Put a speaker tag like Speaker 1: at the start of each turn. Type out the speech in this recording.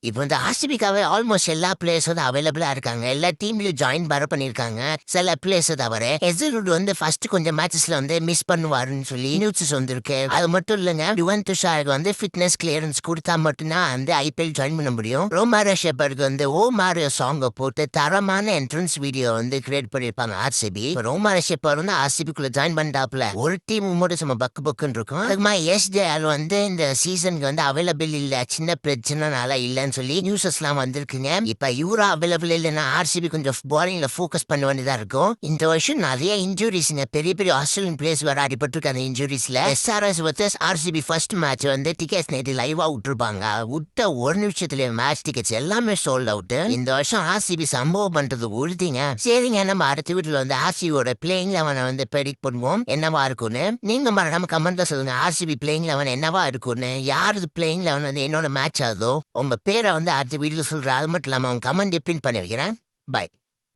Speaker 1: இப்போ வந்து ஆர்சிபிக்காவே ஆல்மோஸ்ட் எல்லா பிளேயர்ஸ் வந்து அவைலபிளா இருக்காங்க. எல்லா டீம்லயும் ஜாயின் வர பண்ணிருக்காங்க. சில பிளேயர்ஸ் தவிர எஸ்ருட் வந்து ஃபர்ஸ்ட் கொஞ்சம் மேட்சஸ்ல வந்து மிஸ் பண்ணுவாருன்னு சொல்லி நியூஸஸ் வந்திருக்கு. அது மட்டும் இல்லங்க, யுவன் துஷாருக்கு வந்து ஃபிட்னஸ் கிளியரன்ஸ் கொடுத்தா மட்டும்தான் வந்து ஐபிஎல் ஜாயின் பண்ண முடியும். ரோமாரோ ஷெப்பருக்கு வந்து ஓ மாரியோ சாங்க போட்டு தரமான என்ட்ரன்ஸ் வீடியோ வந்து கிரியேட் பண்ணிருப்பாங்க ஆர்சிபி. ரோமாரோ ஷெப்பர் வந்து ஆர்சிபிக்குள்ள ஜாயின் பண்ணிட்டாப்ல ஒரு டீம் மட்டும் சும்மா பக்கு பக்குன்னு இருக்கும். அதுக்குமா எஸ்ஜேஆர் வந்து இந்த சீசனுக்கு வந்து அவைலபிள் இல்ல, சின்ன பிரச்சனைனால இல்லன்னு சொல்லி நியூஸஸ்லாம் வந்திருக்குங்க. இப்ப யூரா அவைலபிள் இல்லைன்னா ஆர்சிபி கொஞ்சம் பவுலிங்ல ஃபோக்கஸ் பண்ண வேண்டியதா இருக்கும். இந்த வருஷம் நிறைய இன்ஜுரிஸ்ங்க, பெரிய பெரிய ஆஸ்திரேலியன் பிளேயர்ஸ் வர அடிபட்டிருக்கு. அந்த இன்ஜுரிஸ்ல SRS versus RCB first match வந்து டிக்கெட்ஸ் நேற்று லைவா விட்டுருப்பாங்க. விட்ட ஒரு நிமிஷத்துல மேட்ச் டிக்கெட்ஸ் எல்லாமே சோல்ட் அவுட். இந்த வருஷம் ஆர்சிபி சம்பவம் பண்றது உறுதிங்க. சரிங்க, நம்ம அடுத்த வீட்டுல வந்து ஆர்சிபியோட பிளேயிங் லெவனை வந்து ப்ரெடிக்ட் பண்ணுவோம் என்னவா இருக்கும்னு. நீங்க மறக்காம கமெண்ட்ல சொல்லுங்க ஆர்சிபி பிளேயிங் லெவன் என்னவா இருக்கும்னு. யாரு பிளேயிங் லெவன் வந்து என்னோட மேட்ச் ஆகுதோ உங்க பேரை வந்து அடுத்த வீடியோ சொல்ற. அது மட்டும் இல்லாம உங்க கமெண்ட் பின் பண்ணி வைக்கிறேன். பை.